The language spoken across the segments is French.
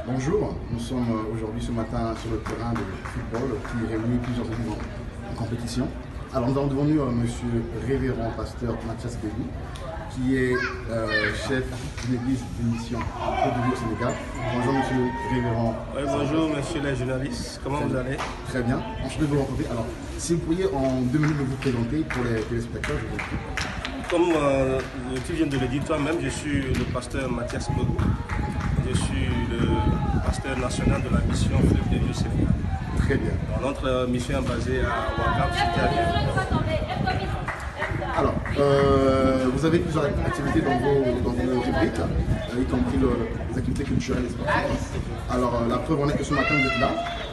Bonjour, nous sommes aujourd'hui ce matin sur le terrain de football qui réunit plusieurs équipes en compétition. Alors nous avons devant nous monsieur révérend pasteur Mathias Béli, qui est chef d'une église d'une mission au Sénégal. Bonjour monsieur révérend. Oui, bonjour monsieur les journalistes, comment vous allez? Très bien, enchanté de vous rencontrer. Alors si vous pourriez en 2 minutes vous présenter pour les téléspectateurs, je vous prie. Comme tu viens de le dire toi-même, je suis le pasteur Mathias Béli. Je suis le pasteur national de la mission Fleuve des Vieux Sénégal. Très bien. Notre mission est basée à Ouakam, c'était Alors, vous avez plusieurs activités dans vos rubriques, y compris les activités culturelles et sportives. Alors, la preuve en est que ce matin vous êtes là.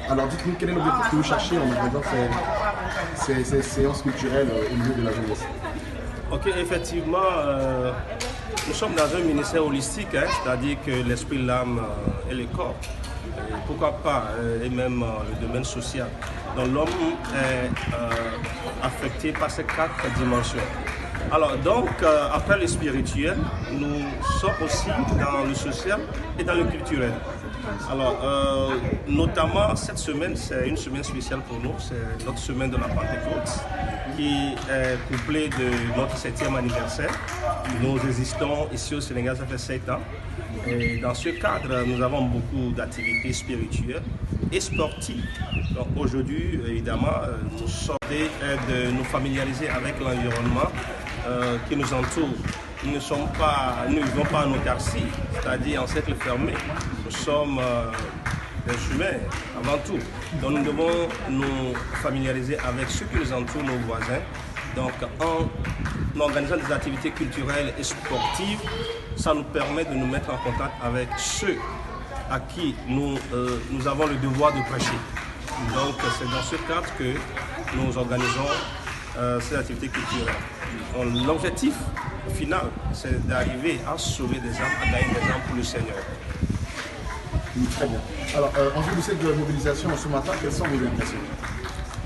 Alors, dites-nous quel est l'objectif que vous cherchez en organisant ces séances culturelles au niveau de la jeunesse. Ok, effectivement, nous sommes dans un ministère holistique, c'est-à-dire que l'esprit, l'âme et le corps, et pourquoi pas, et même le domaine social. Donc l'homme est affecté par ces 4 dimensions. Alors donc, après le spirituel, nous sommes aussi dans le social et dans le culturel. Alors, notamment cette semaine, c'est une semaine spéciale pour nous, c'est notre semaine de la Pentecôte, qui est couplée de notre 7e anniversaire. Nous existons ici au Sénégal, ça fait 7 ans. Et dans ce cadre, nous avons beaucoup d'activités spirituelles et sportives. Donc aujourd'hui, évidemment, nous sommes de nous familiariser avec l'environnement qui nous entoure. Nous ne vivons pas en autarcie, c'est-à-dire en cercle fermé. Nous sommes des humains avant tout. Donc nous devons nous familiariser avec ceux qui nous entourent, nos voisins. Donc en organisant des activités culturelles et sportives, ça nous permet de nous mettre en contact avec ceux à qui nous avons le devoir de prêcher. Donc c'est dans ce cadre que nous organisons ces activités culturelles. L'objectif final, c'est d'arriver à sauver des âmes, à gagner des âmes pour le Seigneur. Très bien. Alors, en vue de cette mobilisation ce matin, quelles sont vos impressions?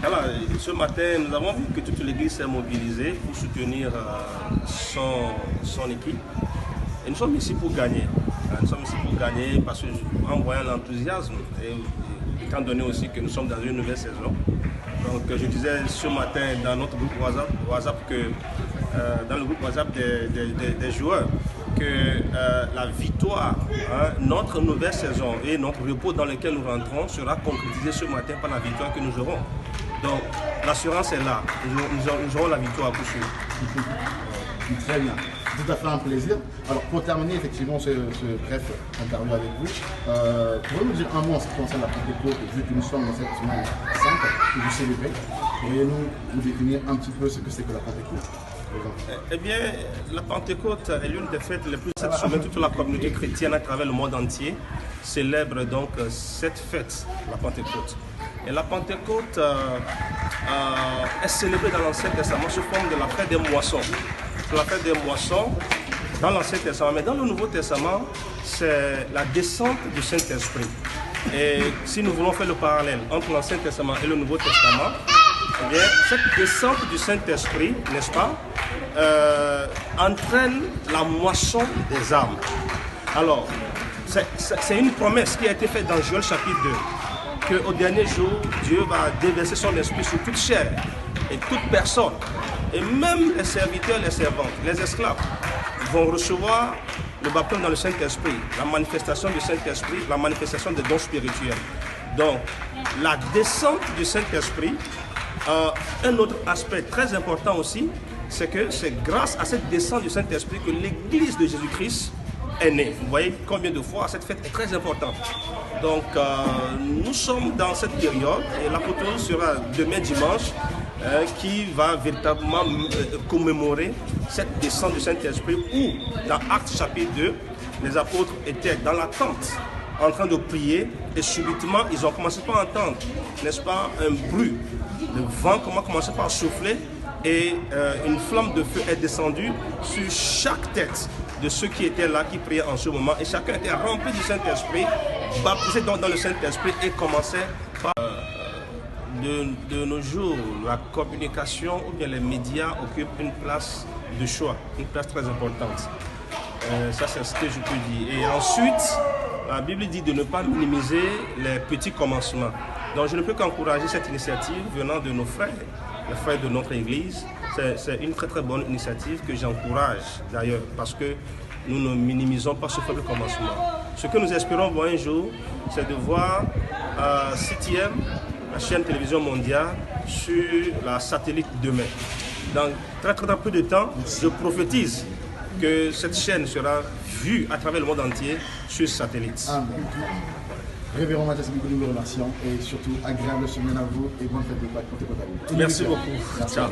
Alors, ce matin, nous avons vu que toute l'Église s'est mobilisée pour soutenir son équipe. Et nous sommes ici pour gagner. Nous sommes ici pour gagner parce qu'en voyant l'enthousiasme et étant donné aussi que nous sommes dans une nouvelle saison. Donc, je disais ce matin dans notre groupe WhatsApp que dans le groupe WhatsApp des joueurs que la victoire, notre nouvelle saison et notre repos dans lequel nous rentrons sera concrétisé ce matin par la victoire que nous aurons. Donc l'assurance est là, nous aurons la victoire pour sûr. Très bien, tout à fait un plaisir. Alors pour terminer effectivement ce bref interview avec vous, pouvez-vous nous dire un mot en ce qui concerne la Pentecôte, vu que nous sommes dans cette semaine sainte que vous célébrez, pourriez-vous nous définir un petit peu ce que c'est que la Pentecôte? Eh bien, la Pentecôte est l'une des fêtes les plus cette semaine. Toute la communauté chrétienne à travers le monde entier célèbre donc cette fête, la Pentecôte. Et la Pentecôte est célébrée dans l'Ancien Testament sous forme de la fête des moissons. C'est la fête des moissons dans l'Ancien Testament. Mais dans le Nouveau Testament, c'est la descente du Saint-Esprit. Et si nous voulons faire le parallèle entre l'Ancien Testament et le Nouveau Testament, eh bien, cette descente du Saint-Esprit, n'est-ce pas, entraîne la moisson des âmes. Alors, c'est une promesse qui a été faite dans Joël chapitre 2, qu'au dernier jour, Dieu va déverser son esprit sur toute chair et toute personne, et même les serviteurs, les servantes, les esclaves vont recevoir le baptême dans le Saint-Esprit, la manifestation du Saint-Esprit, la manifestation des dons spirituels. Donc, la descente du Saint-Esprit, un autre aspect très important aussi, c'est que c'est grâce à cette descente du Saint-Esprit que l'Église de Jésus-Christ est née. Vous voyez combien de fois cette fête est très importante. Donc nous sommes dans cette période et l'apôtre sera demain dimanche qui va véritablement commémorer cette descente du Saint-Esprit où dans Actes chapitre 2, les apôtres étaient dans la tente en train de prier et subitement ils ont commencé par entendre, n'est-ce pas, un bruit. Le vent commençait par souffler et une flamme de feu est descendue sur chaque tête de ceux qui étaient là, qui priaient en ce moment. Et chacun était rempli du Saint-Esprit, baptisé dans le Saint-Esprit et commençait par... De nos jours, la communication ou bien les médias occupent une place de choix, une place très importante. Ça, c'est ce que je peux dire. Et ensuite, la Bible dit de ne pas minimiser les petits commencements. Donc je ne peux qu'encourager cette initiative venant de nos frères, les frères de notre Église. C'est une très très bonne initiative que j'encourage d'ailleurs parce que nous ne minimisons pas ce faible commencement. Ce que nous espérons voir un jour, c'est de voir 7e, la chaîne télévision mondiale, sur la satellite demain. Dans très peu de temps, je prophétise que cette chaîne sera vue à travers le monde entier sur satellite. Amen. Révérend Mathias Bigou, nous vous remercions et surtout agréable semaine à vous et bonne fête de Pâques. Merci beaucoup. Merci. Ciao.